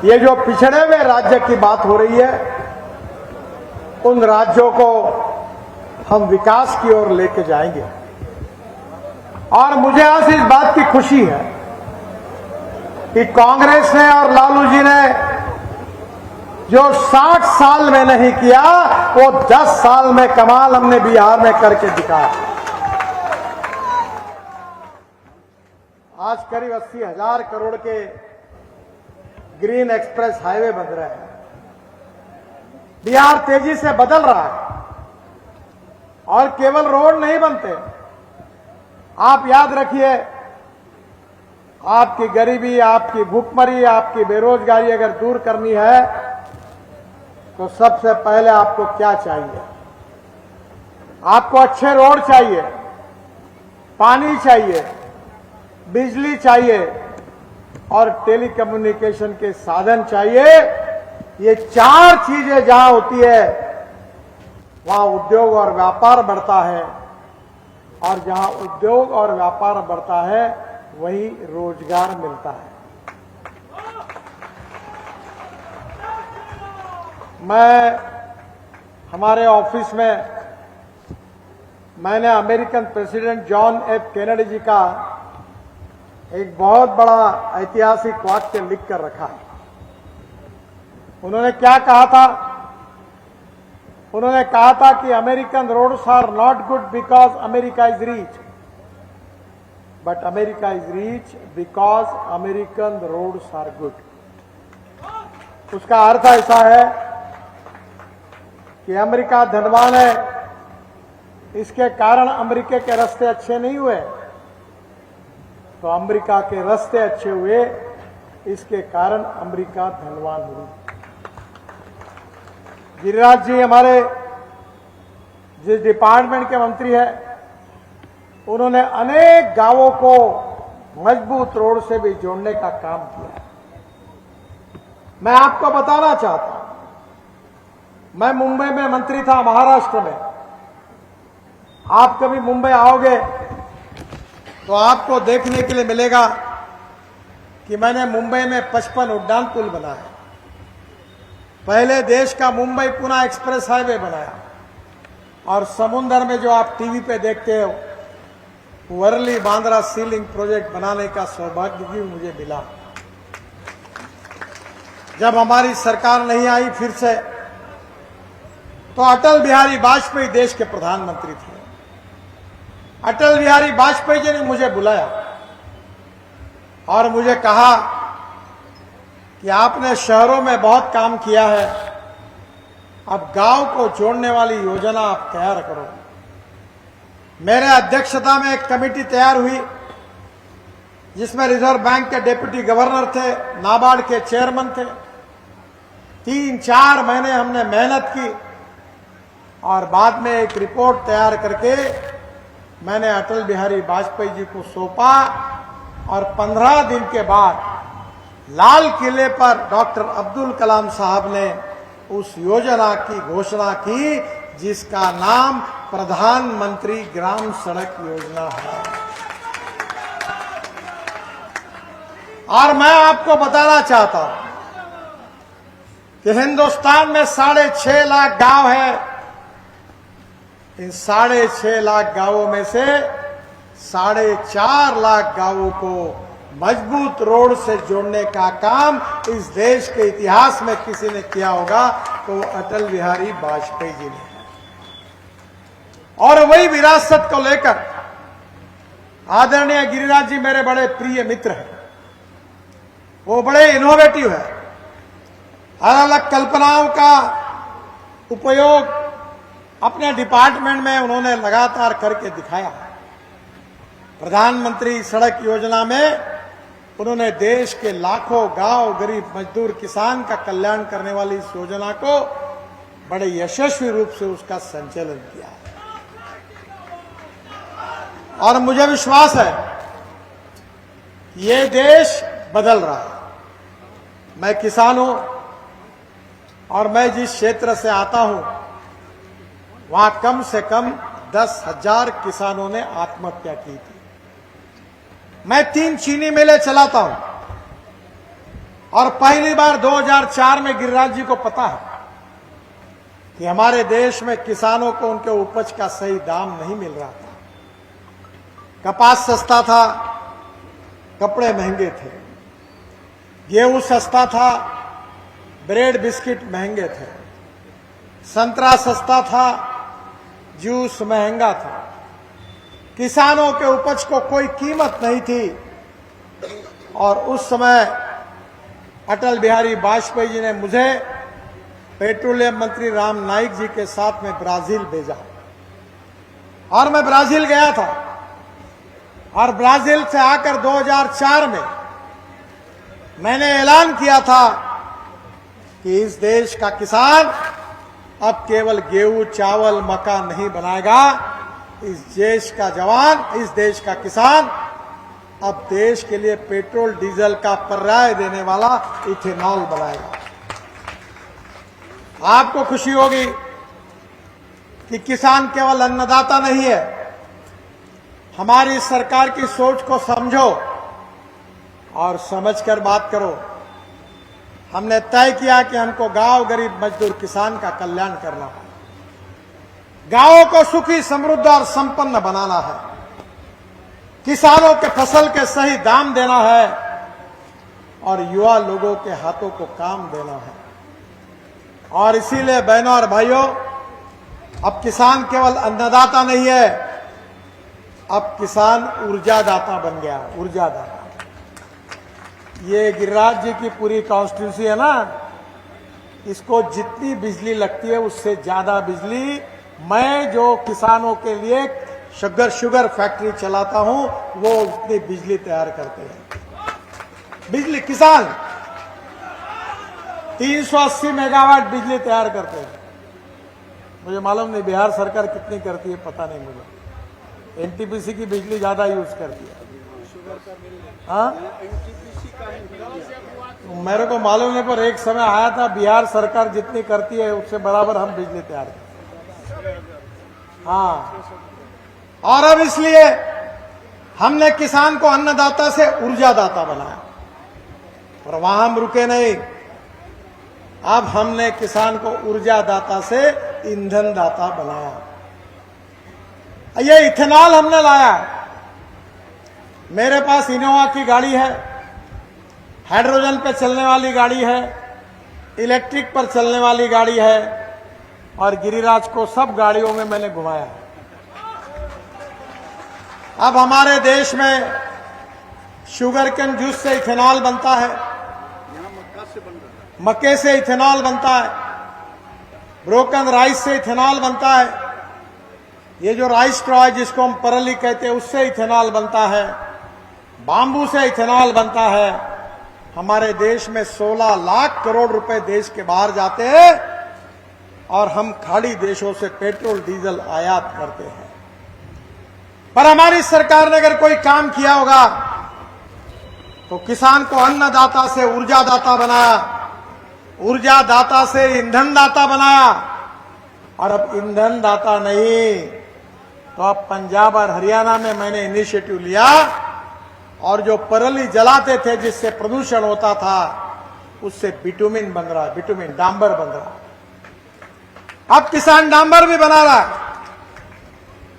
ये जो पिछड़े हुए राज्य की बात हो रही है, उन राज्यों को हम विकास की ओर लेके जाएंगे। और मुझे आज इस बात की खुशी है कि कांग्रेस ने और लालू जी ने जो 60 साल में नहीं किया, वो 10 साल में कमाल हमने बिहार में करके दिखाया। आज करीब 80,000 करोड़ के ग्रीन एक्सप्रेस हाईवे बन रहे हैं। बिहार तेजी से बदल रहा है और केवल रोड नहीं बनते। आप याद रखिए, आपकी गरीबी, आपकी भूखमरी, आपकी बेरोजगारी अगर दूर करनी है तो सबसे पहले आपको क्या चाहिए? आपको अच्छे रोड चाहिए, पानी चाहिए, बिजली चाहिए और टेलीकम्युनिकेशन के साधन चाहिए। ये 4 चीजें जहां होती है वहां उद्योग और व्यापार बढ़ता है, और जहां उद्योग और व्यापार बढ़ता है वहीं रोजगार मिलता है। मैं हमारे ऑफिस में मैंने American president John F Kennedy ji का एक बहुत बड़ा ऐतिहासिक वाक्य लिख कर रखा है। उन्होंने क्या कहा था? उन्होंने कहा था कि American roads are not good because America is rich, but America is rich because American roads are good. उसका अर्थ ऐसा है कि अमेरिका धनवान है, इसके कारण अमेरिका के रास्ते अच्छे नहीं हुए, तो अमेरिका के रास्ते अच्छे हुए, इसके कारण अमेरिका धनवान हुई। गिरिराज जी हमारे जिस डिपार्टमेंट के मंत्री है, उन्होंने अनेक गांवों को मजबूत रोड से भी जोड़ने का काम किया। मैं आपको बताना चाहता हूं, मैं मुंबई में मंत्री था, महाराष्ट्र में। आप कभी मुंबई आओगे तो आपको देखने के लिए मिलेगा कि मैंने मुंबई में 55 उड्डान पुल बनाया, पहले देश का मुंबई पुणे एक्सप्रेस हाईवे बनाया, और समुद्र में जो आप टीवी पे देखते हो वर्ली बांद्रा सी लिंक प्रोजेक्ट बनाने का सौभाग्य भी मुझे मिला। जब हमारी सरकार नहीं आई फिर से, तो अटल बिहारी वाजपेयी देश के प्रधानमंत्री थे। अटल बिहारी वाजपेयी जी ने मुझे बुलाया और मुझे कहा कि आपने शहरों में बहुत काम किया है, अब गांव को जोड़ने वाली योजना आप तैयार करो। मेरे अध्यक्षता में एक कमेटी तैयार हुई जिसमें रिजर्व बैंक के डिप्टी गवर्नर थे, नाबार्ड के चेयरमैन थे। 3-4 महीने हमने मेहनत की और बाद में एक रिपोर्ट तैयार करके मैंने अटल बिहारी वाजपेयी जी को सौंपा, और 15 दिन के बाद लाल किले पर डॉक्टर अब्दुल कलाम साहब ने उस योजना की घोषणा की जिसका नाम प्रधानमंत्री ग्राम सड़क योजना है। और मैं आपको बताना चाहता हूं कि हिंदुस्तान में 6.5 लाख गांव है। इन 6.5 लाख गांवों में से 4.5 लाख गांवों को मजबूत रोड से जोड़ने का काम इस देश के इतिहास में किसी ने किया होगा तो अटल बिहारी वाजपेयी जी ने। और वही विरासत को लेकर आदरणीय गिरिराज जी मेरे बड़े प्रिय मित्र हैं, वो बड़े इनोवेटिव है। अलग अलग कल्पनाओं का उपयोग अपने डिपार्टमेंट में उन्होंने लगातार करके दिखाया। प्रधानमंत्री सड़क योजना में उन्होंने देश के लाखों गांव, गरीब मजदूर, किसान का कल्याण करने वाली इस योजना को बड़े यशस्वी रूप से उसका संचालन किया है। और मुझे विश्वास है ये देश बदल रहा है। मैं किसान हूं और मैं जिस क्षेत्र से आता हूं वहां कम से कम 10,000 किसानों ने आत्महत्या की थी। मैं 3 चीनी मिलें चलाता हूं। और पहली बार 2004 में गिरिराज जी को पता है कि हमारे देश में किसानों को उनके उपज का सही दाम नहीं मिल रहा था। कपास सस्ता था, कपड़े महंगे थे, गेहूं सस्ता था, ब्रेड बिस्किट महंगे थे, संतरा सस्ता था, जूस महंगा था। किसानों के उपज को कोई कीमत नहीं थी। और उस समय अटल बिहारी वाजपेयी जी ने मुझे पेट्रोलियम मंत्री राम नाईक जी के साथ में ब्राजील भेजा और मैं ब्राजील गया था। और ब्राजील से आकर 2004 में मैंने ऐलान किया था कि इस देश का किसान अब केवल गेहूं, चावल, मक्का नहीं बनाएगा। इस देश का जवान, इस देश का किसान अब देश के लिए पेट्रोल डीजल का पर्याय देने वाला इथेनॉल बनाएगा। आपको खुशी होगी कि किसान केवल अन्नदाता नहीं है। हमारी सरकार की सोच को समझो और समझकर बात करो। हमने तय किया कि हमको गांव, गरीब, मजदूर, किसान का कल्याण करना है। गांवों को सुखी, समृद्ध और संपन्न बनाना है। किसानों के फसल के सही दाम देना है और युवा लोगों के हाथों को काम देना है। और इसीलिए बहनों और भाइयों, अब किसान केवल अन्नदाता नहीं है, अब किसान ऊर्जादाता बन गया। ऊर्जादाता। ये गिरिराज जी की पूरी कॉन्स्टिट्यूंसी है ना, इसको जितनी बिजली लगती है उससे ज्यादा बिजली मैं जो किसानों के लिए शुगर फैक्ट्री चलाता हूं वो उतनी बिजली तैयार करते हैं। बिजली किसान 380 मेगावाट बिजली तैयार करते हैं। मुझे मालूम नहीं बिहार सरकार कितनी करती है, पता नहीं मुझे। एनटीपीसी की बिजली ज्यादा यूज करती है। हाँ, मेरे को मालूम नहीं, पर एक समय आया था बिहार सरकार जितनी करती है उससे बराबर हम बिजली तैयार करते हैं। हाँ, और अब इसलिए हमने किसान को अन्नदाता से ऊर्जादाता बनाया। और वहां हम रुके नहीं, अब हमने किसान को ऊर्जादाता से ईंधन दाता बनाया। ये इथेनॉल हमने लाया। मेरे पास इनोवा की गाड़ी है, हाइड्रोजन पे चलने वाली गाड़ी है, इलेक्ट्रिक पर चलने वाली गाड़ी है, और गिरिराज को सब गाड़ियों में मैंने घुमाया। अब हमारे देश में शुगर केन जूस से इथेनॉल बनता है, मक्के से इथेनॉल बनता है, ब्रोकन राइस से इथेनॉल बनता है, ये जो राइस स्ट्रॉ है जिसको हम परली कहते हैं उससे इथेनॉल बनता है, बाम्बू से इथेनॉल बनता है। हमारे देश में 16 लाख करोड़ रुपए देश के बाहर जाते हैं और हम खाड़ी देशों से पेट्रोल डीजल आयात करते हैं। पर हमारी सरकार ने अगर कोई काम किया होगा तो किसान को अन्नदाता से ऊर्जादाता बनाया, ऊर्जादाता से ईंधन दाता बनाया। और अब ईंधन दाता नहीं तो अब पंजाब और हरियाणा में मैंने इनिशिएटिव लिया और जो परली जलाते थे जिससे प्रदूषण होता था उससे बिटुमिन बन रहा है, बिटुमिन डांबर बन रहा है। अब किसान डांबर भी बना रहा है।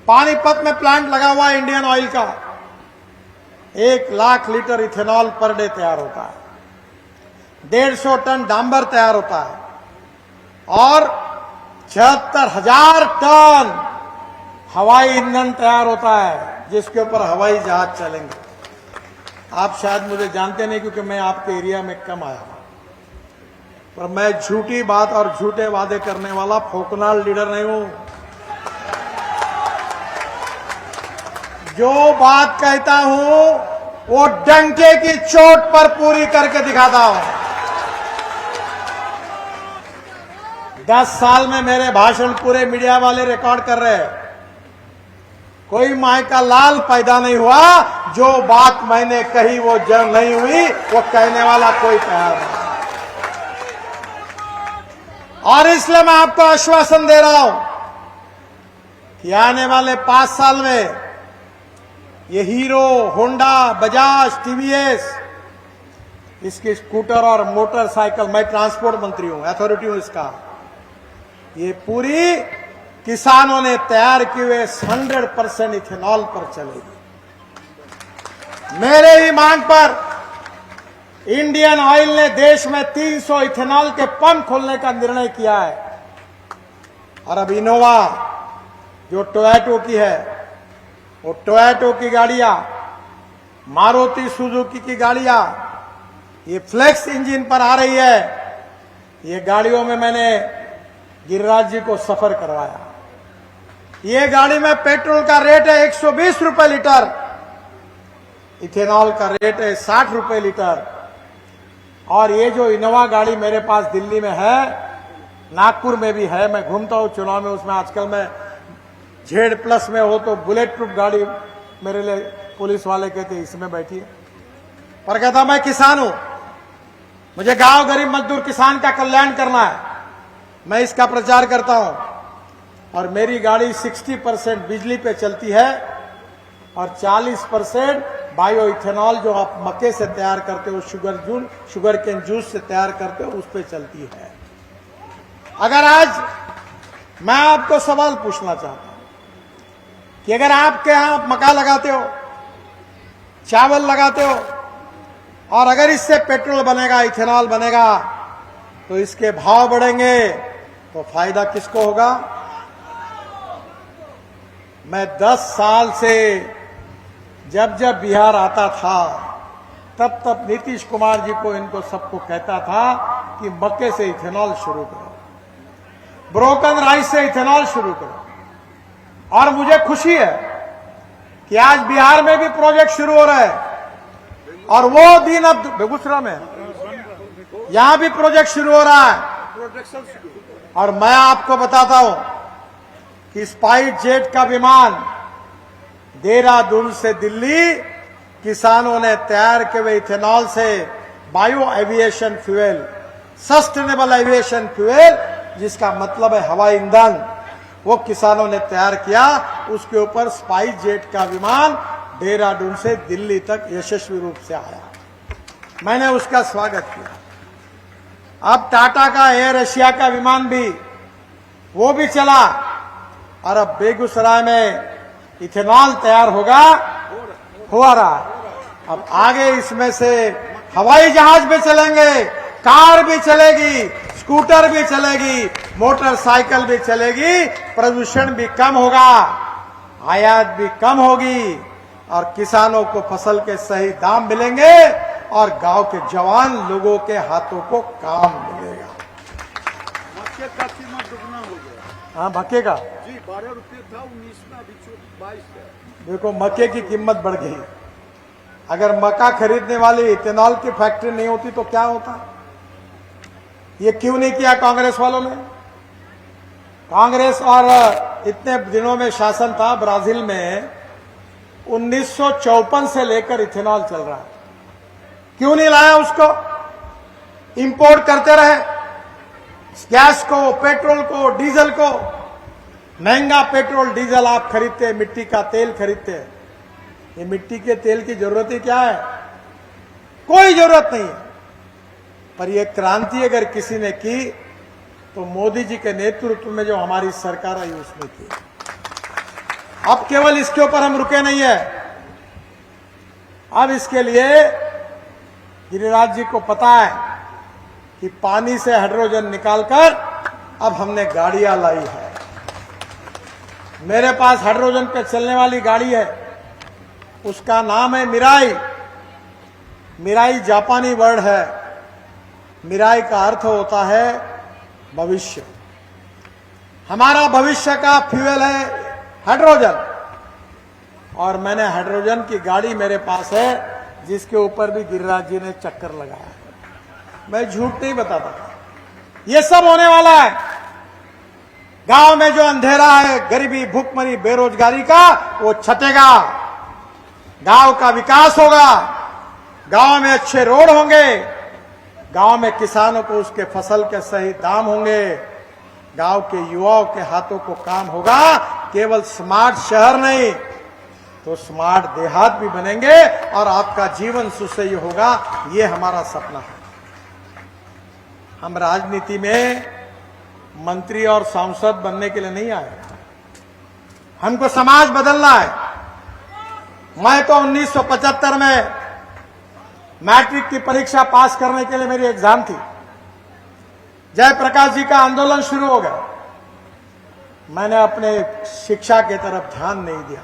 पानीपत में प्लांट लगा हुआ है इंडियन ऑयल का, 1 lakh litre ethanol per day तैयार होता है, 150 टन डांबर तैयार होता है और 76,000 टन हवाई ईंधन तैयार होता है जिसके ऊपर हवाई जहाज चलेंगे। आप शायद मुझे जानते नहीं क्योंकि मैं आपके एरिया में कम आया हूं, पर मैं झूठी बात और झूठे वादे करने वाला फोकनाल लीडर नहीं हूं। जो बात कहता हूं वो डंके की चोट पर पूरी करके दिखाता हूं। 10 साल में मेरे भाषण पूरे मीडिया वाले रिकॉर्ड कर रहे हैं। कोई माय का लाल पैदा नहीं हुआ, जो बात मैंने कही वो जंग नहीं हुई, वो कहने वाला कोई तैयार नहीं। और इसलिए मैं आपको आश्वासन दे रहा हूं कि आने वाले 5 साल में ये हीरो, होंडा, बजाज, टीवीएस इसकी स्कूटर और मोटरसाइकिल, मैं ट्रांसपोर्ट मंत्री हूं, अथॉरिटी हूं इसका, ये पूरी किसानों ने तैयार किए हुए 100% इथेनॉल पर चलेगी। मेरे ही मांग पर इंडियन ऑयल ने देश में 300 इथेनॉल के पंप खोलने का निर्णय किया है। और अब इनोवा जो टोयोटो की है, वो टोयोटो की गाड़ियां, मारुति सुजुकी की गाड़ियां, ये फ्लेक्स इंजन पर आ रही है। ये गाड़ियों में मैंने गिरिराज जी को सफर करवाया। ये गाड़ी में पेट्रोल का रेट है 120 रुपए लीटर, इथेनॉल का रेट है 60 रुपए लीटर। और ये जो इनोवा गाड़ी मेरे पास दिल्ली में है, नागपुर में भी है, मैं घूमता हूं चुनाव में उसमें। आजकल मैं Z+ में हो तो बुलेट प्रूफ गाड़ी मेरे लिए पुलिस वाले कहते इसमें बैठी है, पर कहता मैं किसान हूं, मुझे गांव गरीब मजदूर किसान का कल्याण करना है, मैं इसका प्रचार करता हूं। और मेरी गाड़ी 60% बिजली पे चलती है और 40% बायो इथेनॉल जो आप मक्के से तैयार करते हो, शुगर केन जूस से तैयार करते हो, उस पे चलती है। अगर आज मैं आपको सवाल पूछना चाहता हूं कि अगर आपके यहां आप मक्का लगाते हो, चावल लगाते हो, और अगर इससे पेट्रोल बनेगा, इथेनॉल बनेगा, तो इसके भाव बढ़ेंगे, तो फायदा किसको होगा? मैं 10 साल से जब जब बिहार आता था, तब तब नीतीश कुमार जी को, इनको सबको कहता था कि मक्के से इथेनॉल शुरू करो, ब्रोकन राइस से इथेनॉल शुरू करो। और मुझे खुशी है कि आज बिहार में भी प्रोजेक्ट शुरू हो रहा है, और वो दिन अब बेगूसराय में, यहां भी प्रोजेक्ट शुरू हो रहा है। और मैं आपको बताता हूं कि स्पाइस जेट का विमान देहरादून से दिल्ली किसानों ने तैयार किए हुए इथेनॉल से bio aviation fuel, sustainable aviation fuel, जिसका मतलब है हवाई ईंधन, वो किसानों ने तैयार किया। उसके ऊपर स्पाइस जेट का विमान देहरादून से दिल्ली तक यशस्वी रूप से आया, मैंने उसका स्वागत किया। अब टाटा का एयर एशिया का विमान भी, वो भी चला, और अब बेगूसराय में इथेनॉल तैयार होगा, हो रहा है। अब आगे इसमें से हवाई जहाज भी चलेंगे, कार भी चलेगी, स्कूटर भी चलेगी, मोटरसाइकिल भी चलेगी, प्रदूषण भी कम होगा, आयात भी कम होगी, और किसानों को फसल के सही दाम मिलेंगे, और गांव के जवान लोगों के हाथों को काम मिलेगा। मक्के का कीमत दुगना हो गया। हाँ, मक्के का जी 12 रुपये था, 19 में, अभी 22 है। देखो, मक्के की कीमत बढ़ गई। अगर मक्का खरीदने वाली इथेनॉल की फैक्ट्री नहीं होती तो क्या होता? ये क्यों नहीं किया कांग्रेस वालों ने? कांग्रेस और इतने दिनों में शासन था ब्राजील में, 1954 से लेकर इथेनॉल चल रहा है, क्यों नहीं लाया उसको? इंपोर्ट करते रहे गैस को, पेट्रोल को, डीजल को। महंगा पेट्रोल डीजल आप खरीदते, मिट्टी का तेल खरीदते। ये मिट्टी के तेल की जरूरत ही क्या है? कोई जरूरत नहीं है। पर यह क्रांति अगर किसी ने की तो मोदी जी के नेतृत्व में जो हमारी सरकार आई उसने की। अब केवल इसके ऊपर हम रुके नहीं है, अब इसके लिए गिरिराज जी को पता है कि पानी से हाइड्रोजन निकालकर अब हमने गाड़ियां लाई है। मेरे पास हाइड्रोजन पे चलने वाली गाड़ी है, उसका नाम है मिराई। मिराई जापानी वर्ड है। मिराई का अर्थ होता है भविष्य। हमारा भविष्य का फ्यूल है हाइड्रोजन, और मैंने हाइड्रोजन की गाड़ी मेरे पास है जिसके ऊपर भी गिरिराज जी ने चक्कर लगाया। मैं झूठ नहीं बताता, ये सब होने वाला है। गांव में जो अंधेरा है, गरीबी, भूखमरी, बेरोजगारी का, वो छटेगा। गांव का विकास होगा, गांव में अच्छे रोड होंगे, गांव में किसानों को उसके फसल के सही दाम होंगे, गांव के युवाओं के हाथों को काम होगा। केवल स्मार्ट शहर नहीं तो स्मार्ट देहात भी बनेंगे और आपका जीवन सुसह्य होगा। ये हमारा सपना है। हम राजनीति में मंत्री और सांसद बनने के लिए नहीं आए, हमको समाज बदलना है। मैं तो 1975 में मैट्रिक की परीक्षा पास करने के लिए मेरी एग्जाम थी। जयप्रकाश जी का आंदोलन शुरू हो गया, मैंने अपने शिक्षा की तरफ ध्यान नहीं दिया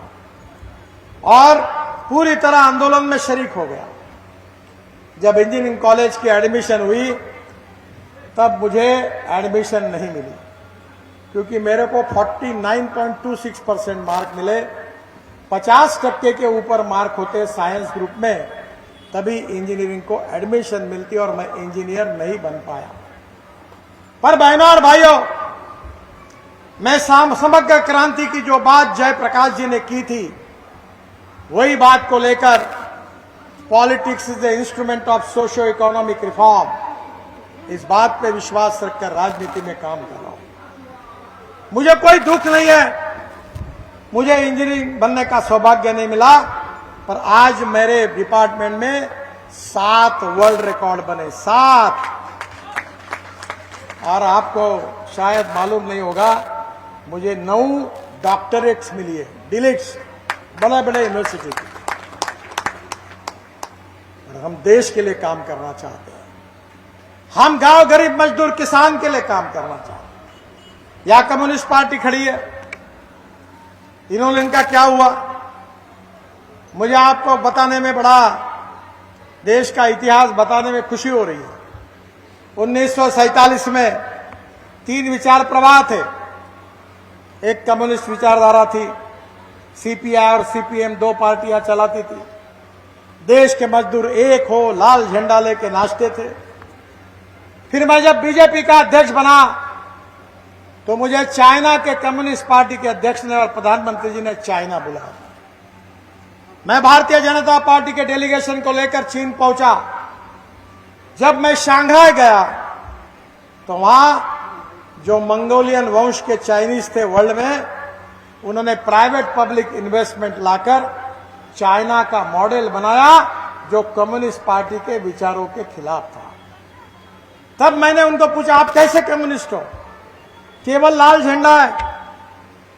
और पूरी तरह आंदोलन में शरीक हो गया। जब इंजीनियरिंग कॉलेज की एडमिशन हुई तब मुझे एडमिशन नहीं मिली, क्योंकि मेरे को 49.26% मार्क मिले। 50% के ऊपर मार्क होते साइंस ग्रुप में, तभी इंजीनियरिंग को एडमिशन मिलती और मैं इंजीनियर नहीं बन पाया। पर बहनों और भाइयों, मैं समग्र क्रांति की जो बात जयप्रकाश जी ने की थी, वही बात को लेकर politics is the instrument of socio economic reform, इस बात पे विश्वास रखकर राजनीति में काम कर रहा हूं। मुझे कोई दुख नहीं है, मुझे इंजीनियरिंग बनने का सौभाग्य नहीं मिला, पर आज मेरे डिपार्टमेंट में 7 वर्ल्ड रिकॉर्ड बने, 7। और आपको शायद मालूम नहीं होगा, मुझे 9 डॉक्टरेट्स मिली है, डिलिट्स, बड़े बड़े यूनिवर्सिटी की। और हम देश के लिए काम करना चाहते हैं, हम गांव गरीब मजदूर किसान के लिए काम करना चाहते हैं। या कम्युनिस्ट पार्टी खड़ी है, इन्होंने, इनका क्या हुआ, मुझे आपको बताने में बड़ा, देश का इतिहास बताने में खुशी हो रही है। 1947 में 3 विचार प्रवाह थे। एक कम्युनिस्ट विचारधारा थी, सीपीआई और सीपीएम 2 पार्टियां चलाती थी। देश के मजदूर एक हो, लाल झंडा लेके नाचते थे। फिर मैं जब बीजेपी का अध्यक्ष बना तो मुझे चाइना के कम्युनिस्ट पार्टी के अध्यक्ष ने और प्रधानमंत्री जी ने चाइना बुलाया। मैं भारतीय जनता पार्टी के डेलीगेशन को लेकर चीन पहुंचा। जब मैं शंघाई गया तो वहां जो मंगोलियन वंश के चाइनीज थे वर्ल्ड में, उन्होंने प्राइवेट पब्लिक इन्वेस्टमेंट लाकर चाइना का मॉडल बनाया जो कम्युनिस्ट पार्टी के विचारों के खिलाफ था। तब मैंने उनको पूछा, आप कैसे कम्युनिस्ट हो, केवल लाल झंडा है,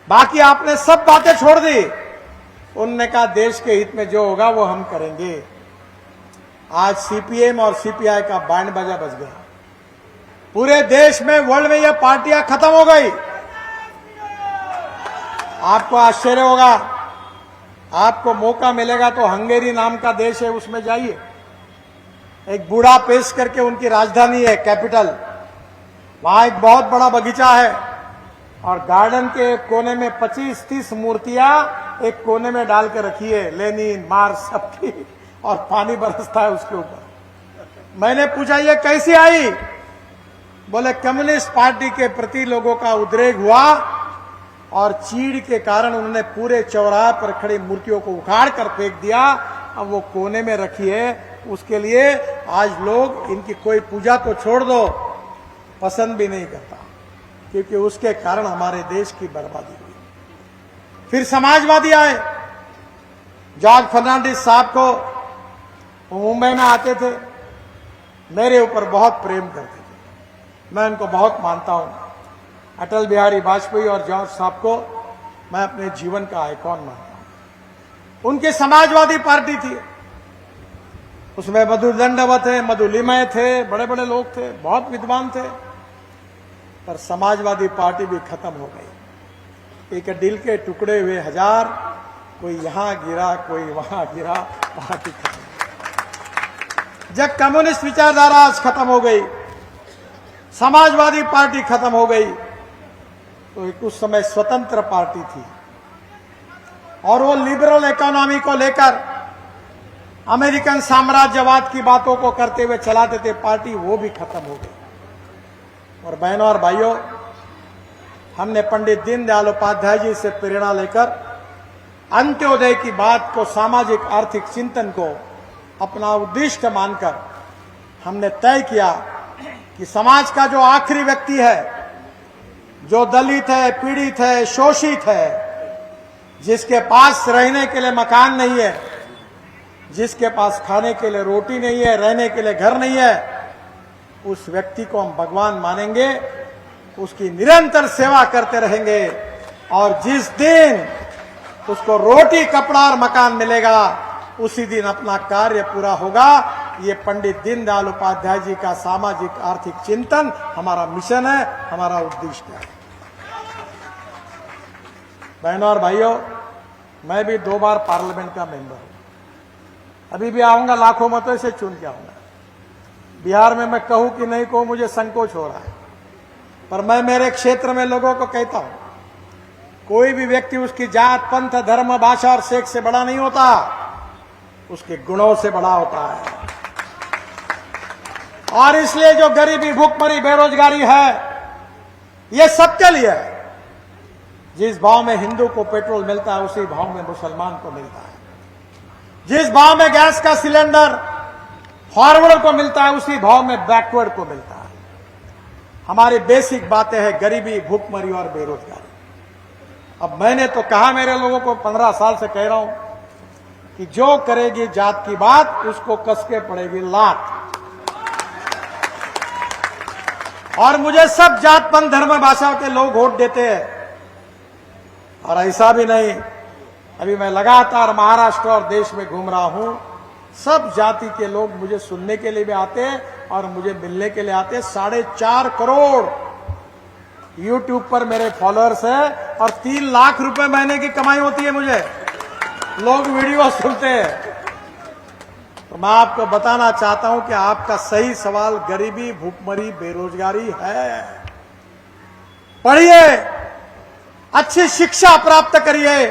बाकी आपने सब बातें छोड़ दी। उन्होंने कहा, देश के हित में जो होगा वो हम करेंगे। आज सीपीएम और सीपीआई का बैंड बाजा बज गया। पूरे देश में, वर्ल्ड में ये पार्टियां खत्म हो गई। आपको आश्चर्य होगा, आपको मौका मिलेगा तो हंगेरी नाम का देश है, उसमें जाइए। एक बूढ़ा पेश करके उनकी राजधानी है, कैपिटल, वहां एक बहुत बड़ा बगीचा है और गार्डन के एक कोने में 25-30 मूर्तियां एक कोने में डाल के रखी है, लेनिन, मार्क्स सबकी, और पानी बरसता है उसके ऊपर। मैंने पूछा, ये कैसी आई? बोले, कम्युनिस्ट पार्टी के प्रति लोगों का उद्रेक हुआ और चीड़ के कारण उन्होंने पूरे चौराहे पर खड़ी मूर्तियों को उखाड़ कर फेंक दिया। अब वो कोने में रखी है, उसके लिए आज लोग इनकी कोई पूजा तो छोड़ दो, पसंद भी नहीं करता, क्योंकि उसके कारण हमारे देश की बर्बादी हुई। फिर समाजवादी आए। जॉर्ज फर्नांडिस साहब को, वो मुंबई में आते थे, मेरे ऊपर बहुत प्रेम करते थे, मैं उनको बहुत मानता हूं। अटल बिहारी वाजपेयी और जॉर्ज साहब को मैं अपने जीवन का आइकॉन मानता हूं। उनकी समाजवादी पार्टी थी, उसमें मधु दंडवत थे, मधु लिमय थे, बड़े बड़े लोग थे, बहुत विद्वान थे। पर समाजवादी पार्टी भी खत्म हो गई। एक दिल के टुकड़े हुए हजार, कोई यहां गिरा, कोई वहां गिरा, पार्टी खत्म। जब कम्युनिस्ट विचारधारा आज खत्म हो गई, समाजवादी पार्टी खत्म हो गई, तो एक उस समय स्वतंत्र पार्टी थी और वो लिबरल इकोनॉमी को लेकर अमेरिकन साम्राज्यवाद की बातों को करते हुए चलाते थे पार्टी, वो भी खत्म हो गई। और बहनों और भाइयों, हमने पंडित दीनदयाल उपाध्याय जी से प्रेरणा लेकर अंत्योदय की बात को, सामाजिक आर्थिक चिंतन को अपना उद्देश्य मानकर हमने तय किया कि समाज का जो आखिरी व्यक्ति है, जो दलित है, पीड़ित है, शोषित है, जिसके पास रहने के लिए मकान नहीं है, जिसके पास खाने के लिए रोटी नहीं है, रहने के लिए घर नहीं है, उस व्यक्ति को हम भगवान मानेंगे, उसकी निरंतर सेवा करते रहेंगे और जिस दिन उसको रोटी, कपड़ा और मकान मिलेगा उसी दिन अपना कार्य पूरा होगा। ये पंडित दीनदयाल उपाध्याय जी का सामाजिक आर्थिक चिंतन हमारा मिशन है, हमारा उद्देश्य है। बहनों और भाइयों, मैं भी 2 बार पार्लियामेंट का मेंबर हूं, अभी भी आऊंगा, लाखों मतों से चुन के आऊंगा। बिहार में मैं कहूं कि नहीं कहूं मुझे संकोच हो रहा है, पर मैं मेरे क्षेत्र में लोगों को कहता हूं, कोई भी व्यक्ति उसकी जात, पंथ, धर्म, भाषा और सेक्स से बड़ा नहीं होता, उसके गुणों से बड़ा होता है। और इसलिए जो गरीबी, भूखमरी, बेरोजगारी है, ये सबके लिए है। जिस भाव में हिंदू को पेट्रोल मिलता है उसी भाव में मुसलमान को मिलता है, जिस भाव में गैस का सिलेंडर फॉरवर्ड को मिलता है उसी भाव में बैकवर्ड को मिलता है। हमारी बेसिक बातें हैं गरीबी, भूखमरी और बेरोजगारी। अब मैंने तो कहा, मेरे लोगों को 15 साल से कह रहा हूं कि जो करेगी जात की बात उसको कसके पड़ेगी लात। और मुझे सब जात, पंथ, धर्म, भाषा के लोग वोट देते हैं, और ऐसा भी नहीं। अभी मैं लगातार महाराष्ट्र और देश में घूम रहा हूं, सब जाति के लोग मुझे सुनने के लिए भी आते हैं और मुझे मिलने के लिए आते हैं। 4.5 करोड़ YouTube पर मेरे फॉलोअर्स हैं और 3 लाख रुपए महीने की कमाई होती है मुझे। लोग वीडियो सुनते हैं। तो मैं आपको बताना चाहता हूं कि आपका सही सवाल गरीबी, भूखमरी, बेरोजगारी है। पढ़िए, अच्छी शिक्षा प्राप्त करिए,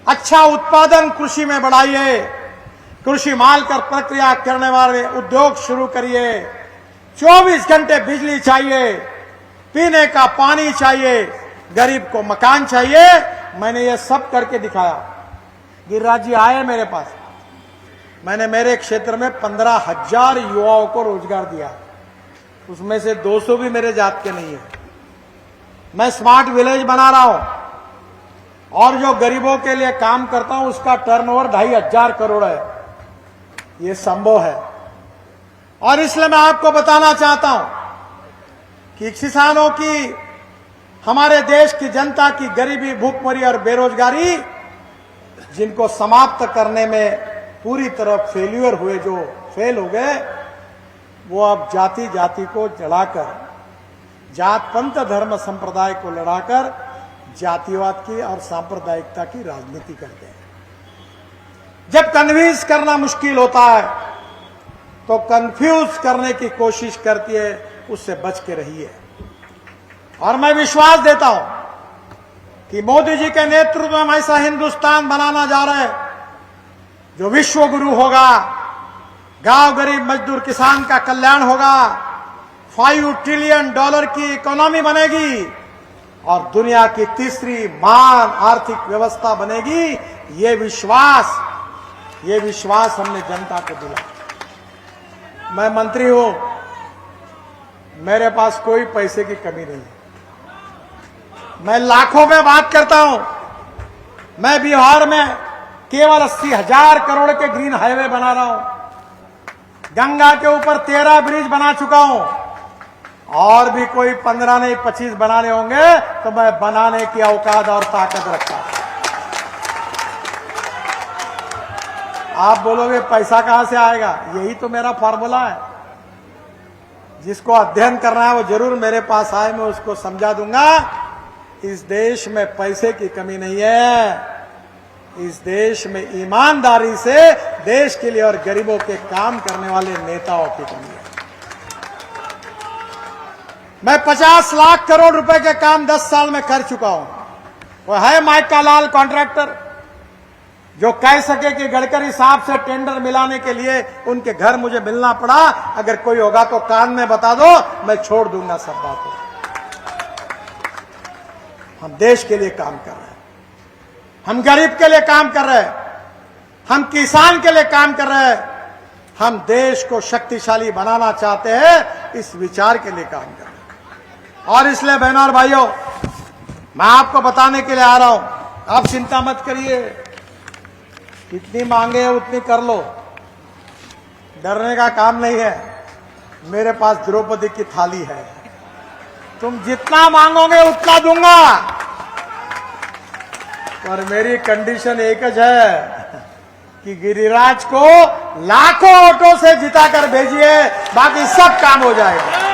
अच्छा उत्पादन कृषि में बढ़ाइए, कृषि माल कर प्रक्रिया करने वाले उद्योग शुरू करिए, 24 घंटे बिजली चाहिए, पीने का पानी चाहिए, गरीब को मकान चाहिए। मैंने ये सब करके दिखाया। गिरिराज जी आए मेरे पास, मैंने मेरे क्षेत्र में 15,000 युवाओं को रोजगार दिया, उसमें से 200 भी मेरे जात के नहीं है। मैं स्मार्ट विलेज बना रहा हूं और जो गरीबों के लिए काम करता हूं उसका टर्नओवर 2,500 करोड़ है। ये संभव है। और इसलिए मैं आपको बताना चाहता हूं कि किसानों की, हमारे देश की जनता की गरीबी, भूखमरी और बेरोजगारी, जिनको समाप्त करने में पूरी तरह फेल्यूर हुए, जो फेल हो गए, वो अब जाति जाति को जलाकर, जात, पंथ, धर्म, संप्रदाय को लड़ाकर जातिवाद की और सांप्रदायिकता की राजनीति करते हैं। जब कन्विंस करना मुश्किल होता है तो कंफ्यूज करने की कोशिश करती है, उससे बच के रहिए। और मैं विश्वास देता हूं कि मोदी जी के नेतृत्व में हम ऐसा हिंदुस्तान बनाना जा रहे हैं जो विश्व गुरु होगा, गांव, गरीब, मजदूर, किसान का कल्याण होगा, $5 ट्रिलियन की इकोनॉमी बनेगी और दुनिया की तीसरी महान आर्थिक व्यवस्था बनेगी। ये विश्वास हमने जनता को दिला। मैं मंत्री हूं, मेरे पास कोई पैसे की कमी नहीं है। मैं लाखों में बात करता हूं। मैं बिहार में केवल 80,000 करोड़ के ग्रीन हाईवे बना रहा हूं। गंगा के ऊपर 13 ब्रिज बना चुका हूं और भी कोई 15 नहीं 25 बनाने होंगे तो मैं बनाने की औकात और ताकत रखता हूं। आप बोलोगे पैसा कहां से आएगा? यही तो मेरा फॉर्मूला है। जिसको अध्ययन करना है वो जरूर मेरे पास आए, मैं उसको समझा दूंगा। इस देश में पैसे की कमी नहीं है, इस देश में ईमानदारी से देश के लिए और गरीबों के काम करने वाले नेताओं की कमी है। मैं 50 लाख करोड़ रुपए के काम 10 साल में कर चुका हूं। वो है माइका लाल कॉन्ट्रैक्टर जो कह सके कि गडकरी साहब से टेंडर मिलाने के लिए उनके घर मुझे मिलना पड़ा। अगर कोई होगा तो कान में बता दो, मैं छोड़ दूंगा सब बातें। हम देश के लिए काम कर रहे हैं, हम गरीब के लिए काम कर रहे हैं, हम किसान के लिए काम कर रहे हैं, हम देश को शक्तिशाली बनाना चाहते हैं। इस विचार के लिए काम कर रहे हैं। और इसलिए बहनों और भाइयों, मैं आपको बताने के लिए आ रहा हूं आप चिंता मत करिए, कितनी मांगे है उतनी कर लो, डरने का काम नहीं है। मेरे पास द्रौपदी की थाली है, तुम जितना मांगोगे उतना दूंगा, पर मेरी कंडीशन एक ही है कि गिरिराज को लाखों वोटों से जिताकर भेजिए, बाकी सब काम हो जाएगा।